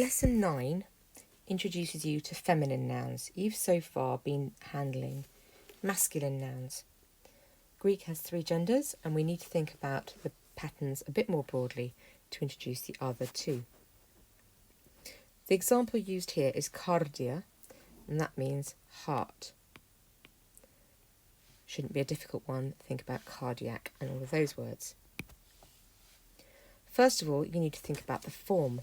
Lesson 9 introduces you to feminine nouns. You've so far been handling masculine nouns. Greek has 3 genders, and we need to think about the patterns a bit more broadly to introduce the other 2. The example used here is cardia, and that means heart. Shouldn't be a difficult one. Think about cardiac and all of those words. First of all, you need to think about the form.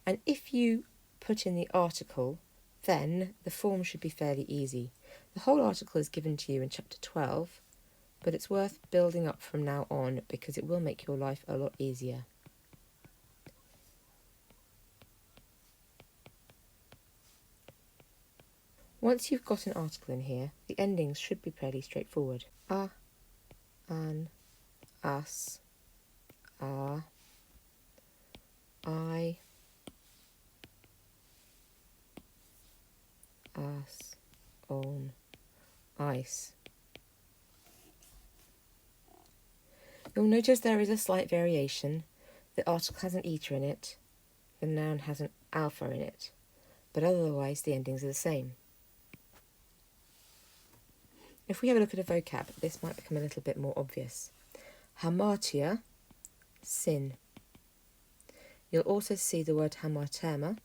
And if you put in the article, then the form should be fairly easy. The whole article is given to you in chapter 12, but it's worth building up from now on because it will make your life a lot easier. Once you've got an article in here, the endings should be fairly straightforward. A, an, us, are, I, us, on, ice. You'll notice there is a slight variation. The article has an eta in it, the noun has an alpha in it, but otherwise the endings are the same. If we have a look at a vocab, this might become a little bit more obvious. Hamartia, sin. You'll also see the word hamartema,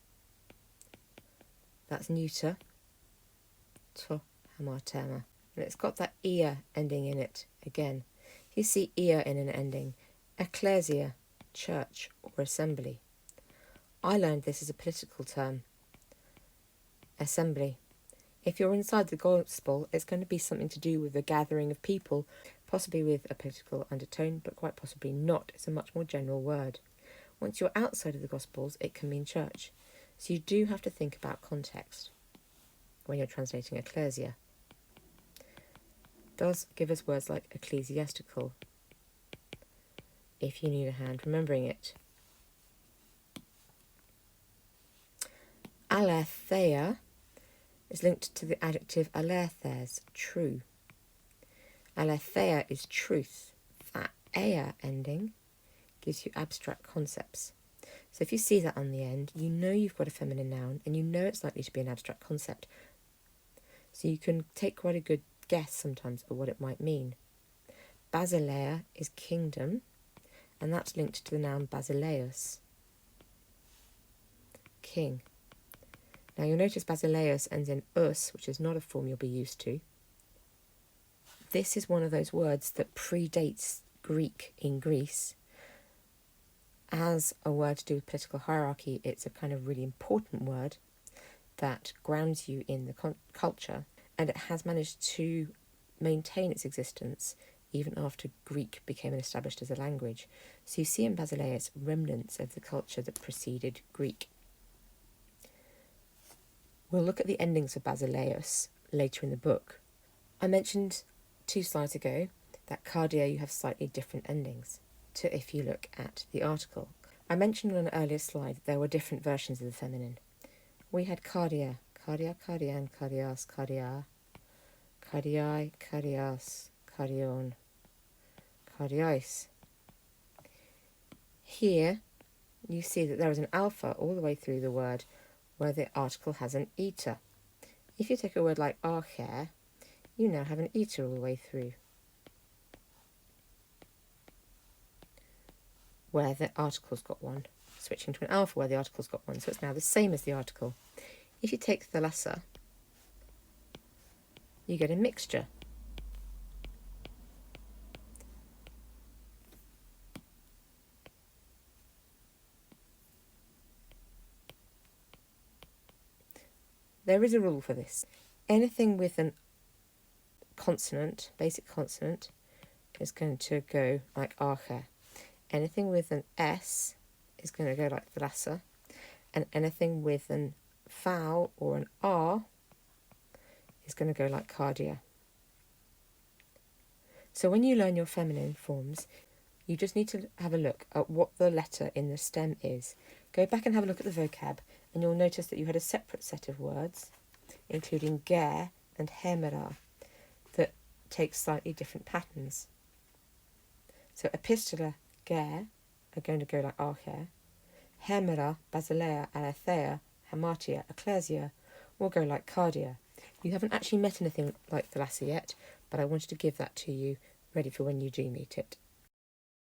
that's neuter, to hamartema, and it's got that ia ending in it again. You see ia in an ending, ecclesia, church or assembly. I learned this as a political term, assembly. If you're inside the gospel, it's going to be something to do with a gathering of people, possibly with a political undertone, but quite possibly not. It's a much more general word. Once you're outside of the gospels, it can mean church. So you do have to think about context when you're translating ecclesia. It does give us words like ecclesiastical, if you need a hand remembering it. Aletheia is linked to the adjective alethes, true. Aletheia is truth. That ea ending gives you abstract concepts. So if you see that on the end, you know you've got a feminine noun and you know it's likely to be an abstract concept. So you can take quite a good guess sometimes at what it might mean. Basileia is kingdom, and that's linked to the noun basileus, king. Now you'll notice basileus ends in us, which is not a form you'll be used to. This is one of those words that predates Greek in Greece. As a word to do with political hierarchy, it's a kind of really important word that grounds you in the culture, and it has managed to maintain its existence even after Greek became established as a language. So you see in Basileus remnants of the culture that preceded Greek. We'll look at the endings of Basileus later in the book. I mentioned 2 slides ago that cardia you have slightly different endings to if you look at the article. I mentioned on an earlier slide that there were different versions of the feminine. We had cardia, cardia, cardian, cardias, cardia, cardiae, cardias, cardion, cardiais. Here you see that there is an alpha all the way through the word where the article has an eta. If you take a word like archer, you now have an eta all the way through, where the article's got one, switching to an alpha where the article's got one, so it's now the same as the article. If you take the lesser, you get a mixture. There is a rule for this. Anything with an consonant, basic consonant, is going to go like archer. Anything with an S is going to go like the lesser, and anything with an vowel or an R is going to go like cardia. So when you learn your feminine forms, you just need to have a look at what the letter in the stem is. Go back and have a look at the vocab, and you'll notice that you had a separate set of words, including ger and hemera, that take slightly different patterns. So epistola, ger, are going to go like archer. Hemera, Basilea, Aletheia, Hamartia, Ecclesia will go like Cardia. You haven't actually met anything like Thalassia yet, but I wanted to give that to you, ready for when you do meet it.